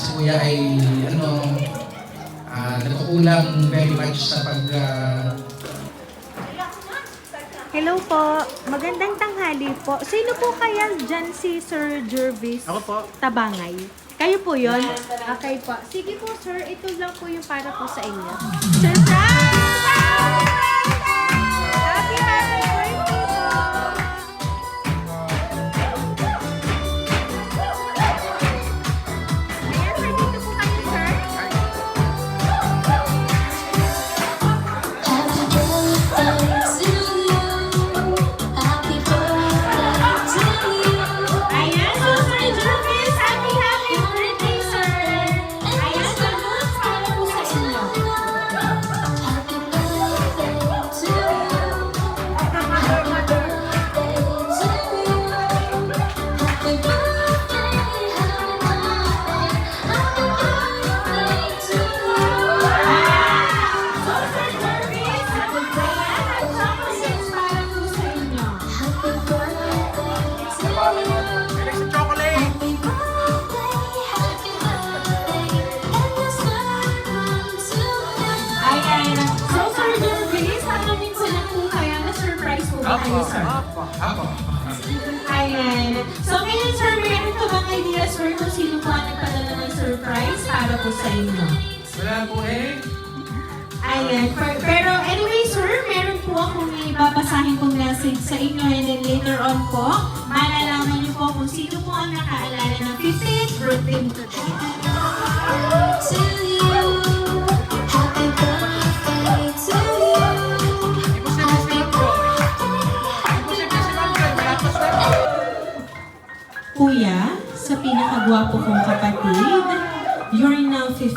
Si Kuya ay nagkukulang very much sa pag Hello po. Magandang tanghali po. Sino po kaya dyan si Sir Jervis Ako po. Tabangay? Kayo po yun? Okay po. Sige po sir, ito lang po yung para po sa inyo. Surprise! Happy birthday po! Ayan sir, dito po kami sir. Ayan, so Sir Jervis, happy birthday, sir! Ayan, salute para po sa inyo. So Sir Jervis, ayan, ang chocolates para po sa inyo. Alex chocolate! Ayan, so Sir Jervis, hanggang ko na po kaya na-surprise po ba kayo, sir? Ako. Ayan. So ngayon, sir, meron ka bang idea, sir, kung sino po ang nagpadala ng surprise para po sa inyo? Wala po eh. Ayan. Pero anyway, sir, meron po akong ibabasahin pong message sa inyo and then later on po, malalaman niyo po kung sino po ang nakaalala ng 50th birthday today. Kuya, sa pinakagwapo kong kapatid, you're now 50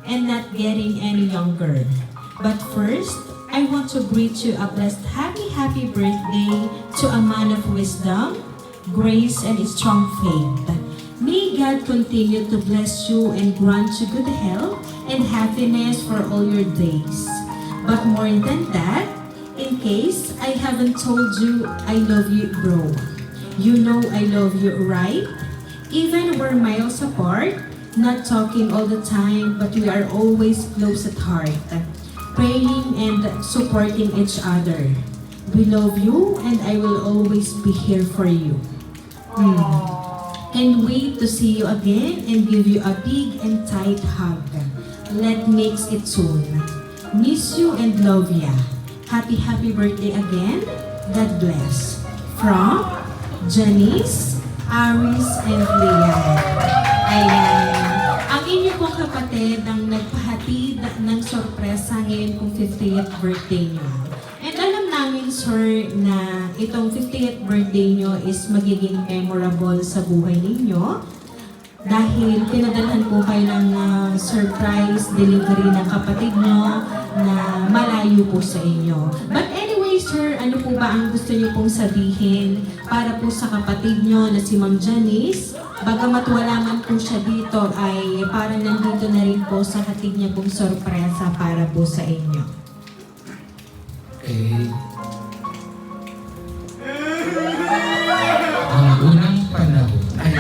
and not getting any younger. But first, I want to greet you a blessed happy birthday to a man of wisdom, grace, and strong faith. May God continue to bless you and grant you good health and happiness for all your days. But more than that, in case I haven't told you I love you, bro. You know I love you, right? Even we're miles apart, not talking all the time, but we are always close at heart, praying and supporting each other. We love you and I will always be here for you. Can't wait to see you again and give you a big and tight hug. Let's make it soon. Miss you and love ya. Happy birthday again. God bless. From Janice, Aris, and Leah. Ayan. Ang inyo pong kapatid ang nagpahatid ng sorpresa ngayon kung 50th birthday nyo. And alam namin, sir, na itong 50th birthday nyo is magiging memorable sa buhay ninyo dahil pinadalhan po kayo ng surprise delivery ng kapatid nyo na malayo po sa inyo. But anyway, sir, ano po ba ang gusto nyo pong sabihin para po sa kapatid nyo na si Ma'am Janice? Bagamat wala man po siya dito, ay parang nandito na rin po sa hatid niya pong sorpresa para po sa inyo. Okay. Ang unang panahon ay...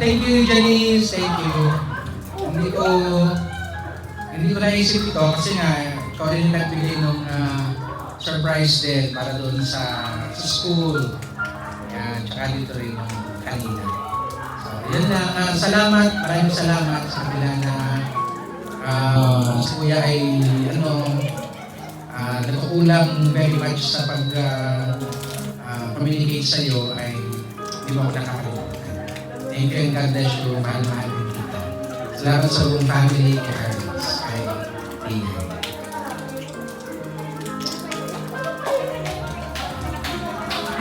Thank you, Janice. Thank you. Hindi ko naisip ito kasi nga ikaw rin nagbigay ng surprise din para doon sa school. Yan, tsaka dito rin yung kanina. So, yun na. Salamat. Maraming salamat sa kabila na si Kuya ay nagkukulang very much sa pag communicate sa iyo ay hindi mo ako nakakalimutan. Thank you and God bless you. Mahal din kita. Salamat sa buong family kay Aris. Kay Tina.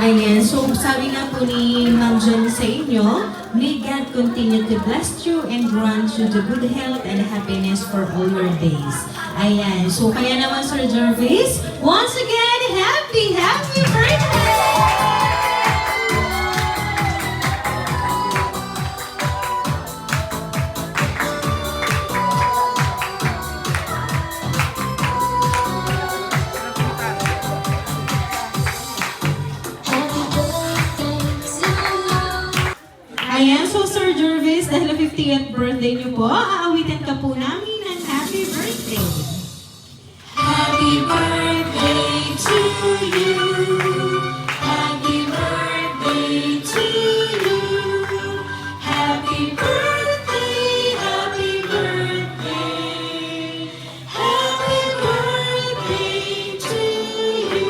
Ayan, so sabi nga po ni Ma'am John sa inyo, may God continue to bless you and grant you the good health and happiness for all your days. Ayan, so kaya naman Sir Jervis, once again, happy birthday! 50th birthday niyo po, aawitin ka po namin ng happy birthday. Happy birthday to you. Happy birthday to you. Happy birthday, happy birthday. Happy birthday to you.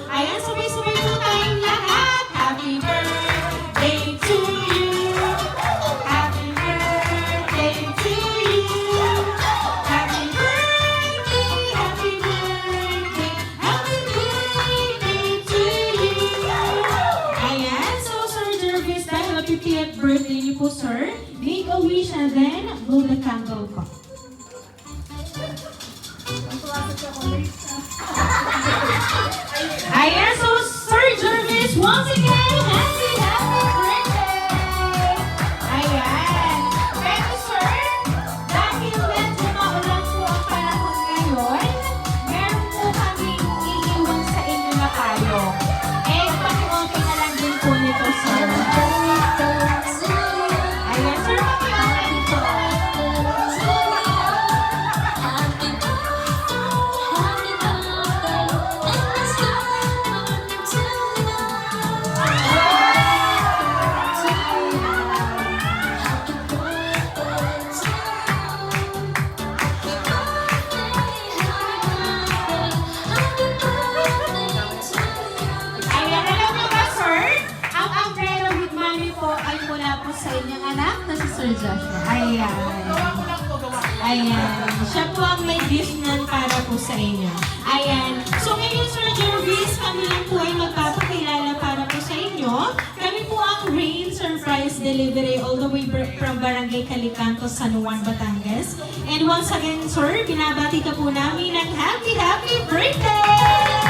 Ayan, sabay-sabay po tayong lahat. Happy birthday to you. Happy birthday to you. Happy birthday, happy birthday. Happy birthday to you. Ayan, so Sir Jervis, dahil 50th birthday niyo po, sir, make a wish and then blow the candle po. Ayan, so Sir Jervis, once again, happy birthday! Ayan. Pero sir, dahil medyo maulan po ang panahon ngayon, meron po kaming iiwan sa inyo na tayo. Eh, paki-okay na lang din po nito, sir. Ayan, sir, paki-okay po. Ayan, alam niyo ba, sir? Ang umbrella with money po ay mula po sa inyong anak na si Sir Joshua. Ayan. Ayan. Siya po ang may gift niyan para po sa inyo. Ayan. So ngayon, Sir Jervis, kami lang po ay magpapakilala para po sa inyo. Kami po ang Rain Surprise Delivery all the way from Barangay Calicanto, San Juan, Batangas. And once again, sir, binabati ka po namin ng happy birthday!